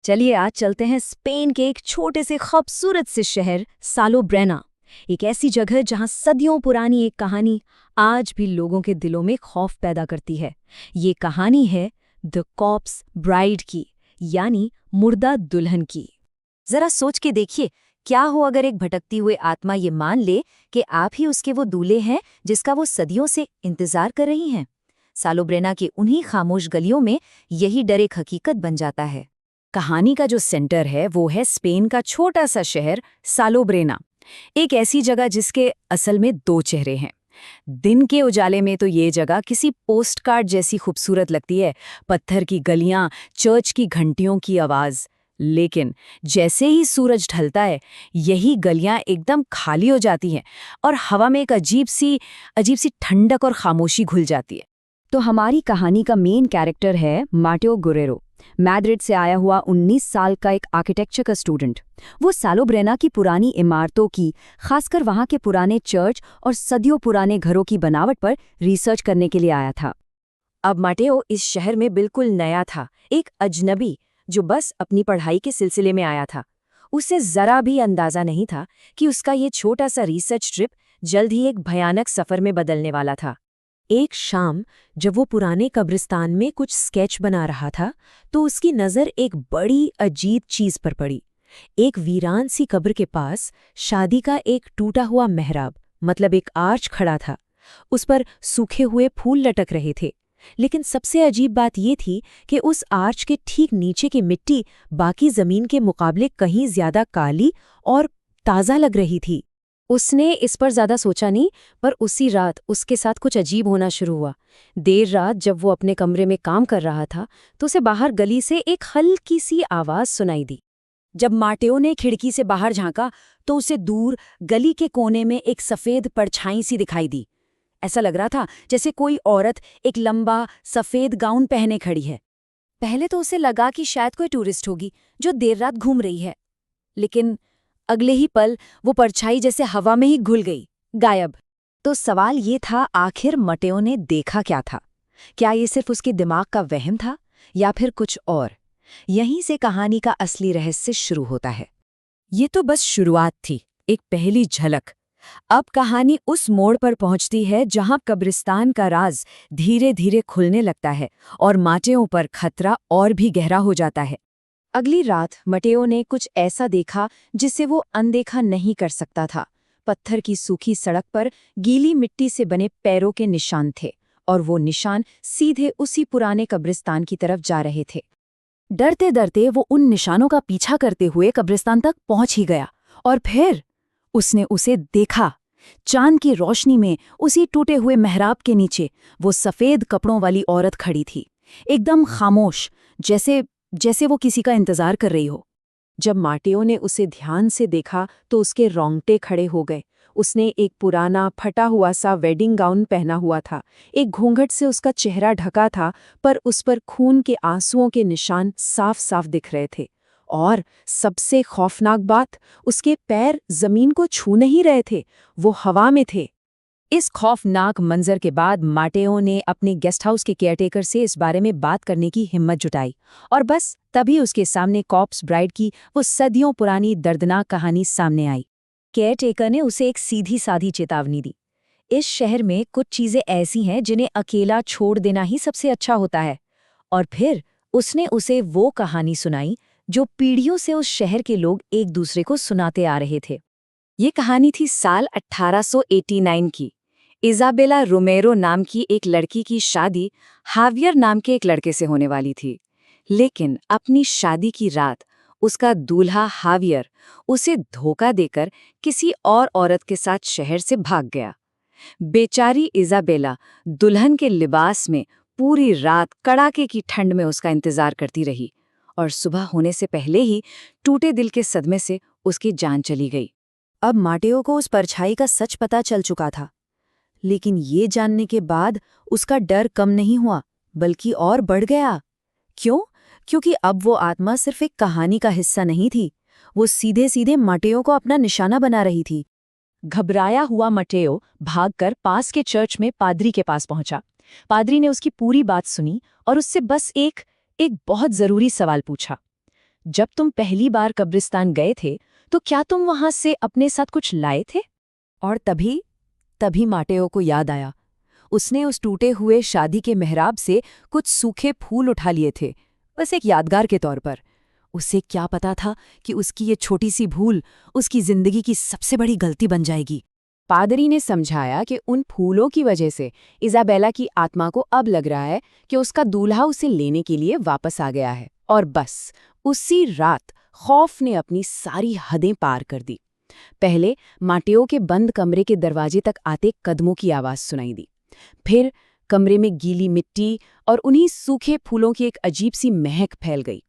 चलिए आज चलते हैं स्पेन के एक छोटे से खूबसूरत से शहर सालोब्रेना। एक ऐसी जगह जहां सदियों पुरानी एक कहानी आज भी लोगों के दिलों में खौफ पैदा करती है। ये कहानी है द कॉप्स ब्राइड की, यानी मुर्दा दुल्हन की। जरा सोच के देखिए, क्या हो अगर एक भटकती हुई आत्मा ये मान ले कि आप ही उसके वो दूल्हे हैं जिसका वो सदियों से इंतजार कर रही हैं। सालोब्रेना की उन्हीं खामोश गलियों में यही डर एक हकीकत बन जाता है। कहानी का जो सेंटर है वो है स्पेन का छोटा सा शहर सालोब्रेना, एक ऐसी जगह जिसके असल में दो चेहरे हैं। दिन के उजाले में तो ये जगह किसी पोस्टकार्ड जैसी खूबसूरत लगती है, पत्थर की गलियां, चर्च की घंटियों की आवाज। लेकिन जैसे ही सूरज ढलता है, यही गलियां एकदम खाली हो जाती हैं और हवा में एक अजीब सी ठंडक और खामोशी घुल जाती है। तो हमारी कहानी का मेन कैरेक्टर है माटेओ गुरेरो, मैड्रिड से आया हुआ 19 साल का एक आर्किटेक्चर का स्टूडेंट। वो सालोब्रेना की पुरानी इमारतों की, खासकर वहाँ के पुराने चर्च और सदियों पुराने घरों की बनावट पर रिसर्च करने के लिए आया था। अब माटेओ इस शहर में बिल्कुल नया था, एक अजनबी जो बस अपनी पढ़ाई के सिलसिले में आया था। उसे जरा भी अंदाजा नहीं था कि उसका ये छोटा सा रिसर्च ट्रिप जल्द ही एक भयानक सफर में बदलने वाला था। एक शाम जब वो पुराने कब्रिस्तान में कुछ स्केच बना रहा था, तो उसकी नज़र एक बड़ी अजीब चीज़ पर पड़ी। एक वीरान सी कब्र के पास शादी का एक टूटा हुआ मेहराब, मतलब एक आर्च खड़ा था। उस पर सूखे हुए फूल लटक रहे थे। लेकिन सबसे अजीब बात ये थी कि उस आर्च के ठीक नीचे की मिट्टी बाकी ज़मीन के मुकाबले कहीं ज़्यादा काली और ताज़ा लग रही थी। उसने इस पर ज्यादा सोचा नहीं, पर उसी रात उसके साथ कुछ अजीब होना शुरू हुआ। देर रात जब वो अपने कमरे में काम कर रहा था, तो उसे बाहर गली से एक हल्की सी आवाज सुनाई दी। जब माटेओ ने खिड़की से बाहर झांका, तो उसे दूर गली के कोने में एक सफेद परछाई सी दिखाई दी। ऐसा लग रहा था जैसे कोई औरत एक लंबा सफेद गाउन पहने खड़ी है। पहले तो उसे लगा कि शायद कोई टूरिस्ट होगी जो देर रात घूम रही है, लेकिन अगले ही पल वो परछाई जैसे हवा में ही घुल गई, गायब। तो सवाल ये था, आखिर माटेओ ने देखा क्या था? क्या ये सिर्फ उसके दिमाग का वहम था या फिर कुछ और? यहीं से कहानी का असली रहस्य शुरू होता है। ये तो बस शुरुआत थी, एक पहली झलक। अब कहानी उस मोड़ पर पहुंचती है जहां कब्रिस्तान का राज धीरे धीरे खुलने लगता है और माटेओ पर खतरा और भी गहरा हो जाता है। अगली रात माटेओ ने कुछ ऐसा देखा जिसे वो अनदेखा नहीं कर सकता था। पत्थर की सूखी सड़क पर गीली मिट्टी से बने पैरों के निशान थे, और वो निशान सीधे उसी पुराने कब्रिस्तान की तरफ जा रहे थे। डरते डरते वो उन निशानों का पीछा करते हुए कब्रिस्तान तक पहुंच ही गया, और फिर उसने उसे देखा। चांद की रोशनी में उसी टूटे हुए मेहराब के नीचे वो सफेद कपड़ों वाली औरत खड़ी थी, एकदम खामोश, जैसे वो किसी का इंतजार कर रही हो। जब माटेओ ने उसे ध्यान से देखा तो उसके रोंगटे खड़े हो गए। उसने एक पुराना फटा हुआ सा वेडिंग गाउन पहना हुआ था। एक घूंघट से उसका चेहरा ढका था, पर उस पर खून के आंसुओं के निशान साफ साफ दिख रहे थे। और सबसे खौफनाक बात, उसके पैर जमीन को छू नहीं रहे थे, वो हवा में थे। इस खौफनाक मंजर के बाद माटेओ ने अपने गेस्ट हाउस के केयरटेकर से इस बारे में बात करने की हिम्मत जुटाई, और बस तभी उसके सामने कॉप्स ब्राइड की वो सदियों पुरानी दर्दनाक कहानी सामने आई। केयरटेकर ने उसे एक सीधी साधी चेतावनी दी। इस शहर में कुछ चीजें ऐसी हैं जिन्हें अकेला छोड़ देना ही सबसे अच्छा होता है। और फिर उसने उसे वो कहानी सुनाई जो पीढ़ियों से उस शहर के लोग एक दूसरे को सुनाते आ रहे थे। ये कहानी थी साल 1889 की। इज़ाबेला रोमेरो नाम की एक लड़की की शादी हावियर नाम के एक लड़के से होने वाली थी। लेकिन अपनी शादी की रात उसका दूल्हा हावियर उसे धोखा देकर किसी और औरत के साथ शहर से भाग गया। बेचारी इज़ाबेला दुल्हन के लिबास में पूरी रात कड़ाके की ठंड में उसका इंतजार करती रही, और सुबह होने से पहले ही टूटे दिल के सदमे से उसकी जान चली गई। अब माटेओ को उस परछाई का सच पता चल चुका था, लेकिन ये जानने के बाद उसका डर कम नहीं हुआ, बल्कि और बढ़ गया। क्यों? क्योंकि अब वो आत्मा सिर्फ एक कहानी का हिस्सा नहीं थी, वो सीधे सीधे माटेओ को अपना निशाना बना रही थी। घबराया हुआ माटेओ भागकर पास के चर्च में पादरी के पास पहुंचा। पादरी ने उसकी पूरी बात सुनी और उससे बस एक बहुत जरूरी सवाल पूछा। जब तुम पहली बार कब्रिस्तान गए थे तो क्या तुम वहां से अपने साथ कुछ लाए थे? और तभी माटेओ को याद आया। उसने उस टूटे हुए शादी के मेहराब से कुछ सूखे फूल उठा लिए थे, बस एक यादगार के तौर पर। उसे क्या पता था कि उसकी ये छोटी सी भूल उसकी जिंदगी की सबसे बड़ी गलती बन जाएगी। पादरी ने समझाया कि उन फूलों की वजह से इज़ाबेला की आत्मा को अब लग रहा है कि उसका दूल्हा उसे लेने के लिए वापस आ गया है। और बस उसी रात खौफ ने अपनी सारी हदें पार कर दी। पहले माटेओ के बंद कमरे के दरवाजे तक आते कदमों की आवाज़ सुनाई दी। फिर कमरे में गीली मिट्टी और उन्हीं सूखे फूलों की एक अजीब सी महक फैल गई।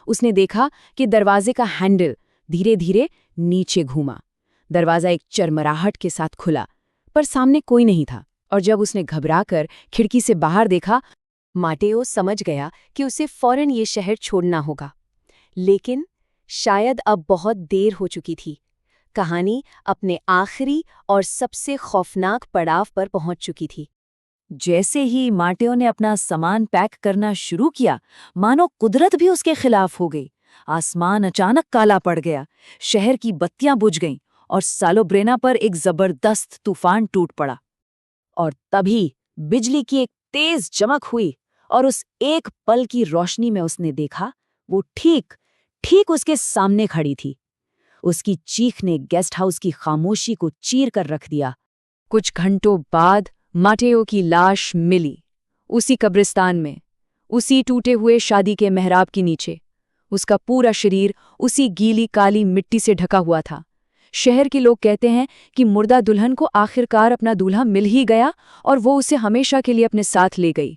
उसने देखा कि दरवाजे का हैंडल धीरे धीरे नीचे घूमा। दरवाज़ा एक चरमराहट के साथ खुला, पर सामने कोई नहीं था। और जब उसने घबराकर खिड़की से बाहर देखा, माटेओ समझ गया कि उसे फौरन ये शहर छोड़ना होगा। लेकिन शायद अब बहुत देर हो चुकी थी। कहानी अपने आखिरी और सबसे खौफनाक पड़ाव पर पहुंच चुकी थी। जैसे ही माटेओ ने अपना सामान पैक करना शुरू किया, मानो कुदरत भी उसके खिलाफ हो गई। आसमान अचानक काला पड़ गया, शहर की बत्तियां बुझ गईं और सालोब्रेना पर एक जबरदस्त तूफान टूट पड़ा। और तभी बिजली की एक तेज चमक हुई और उस एक पल की रोशनी में उसने देखा, वो ठीक उसके सामने खड़ी थी। उसकी चीख ने गेस्ट हाउस की खामोशी को चीर कर रख दिया। कुछ घंटों बाद माटेओ की लाश मिली, उसी कब्रिस्तान में, उसी टूटे हुए शादी के मेहराब के नीचे। उसका पूरा शरीर उसी गीली काली मिट्टी से ढका हुआ था। शहर के लोग कहते हैं कि मुर्दा दुल्हन को आखिरकार अपना दूल्हा मिल ही गया और वो उसे हमेशा के लिए अपने साथ ले गई।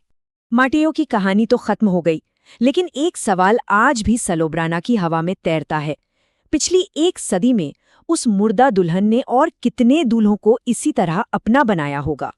माटेओ की कहानी तो खत्म हो गई, लेकिन एक सवाल आज भी सालोब्राना की हवा में तैरता है। पिछली एक सदी में उस मुर्दा दुल्हन ने और कितने दूल्हों को इसी तरह अपना बनाया होगा।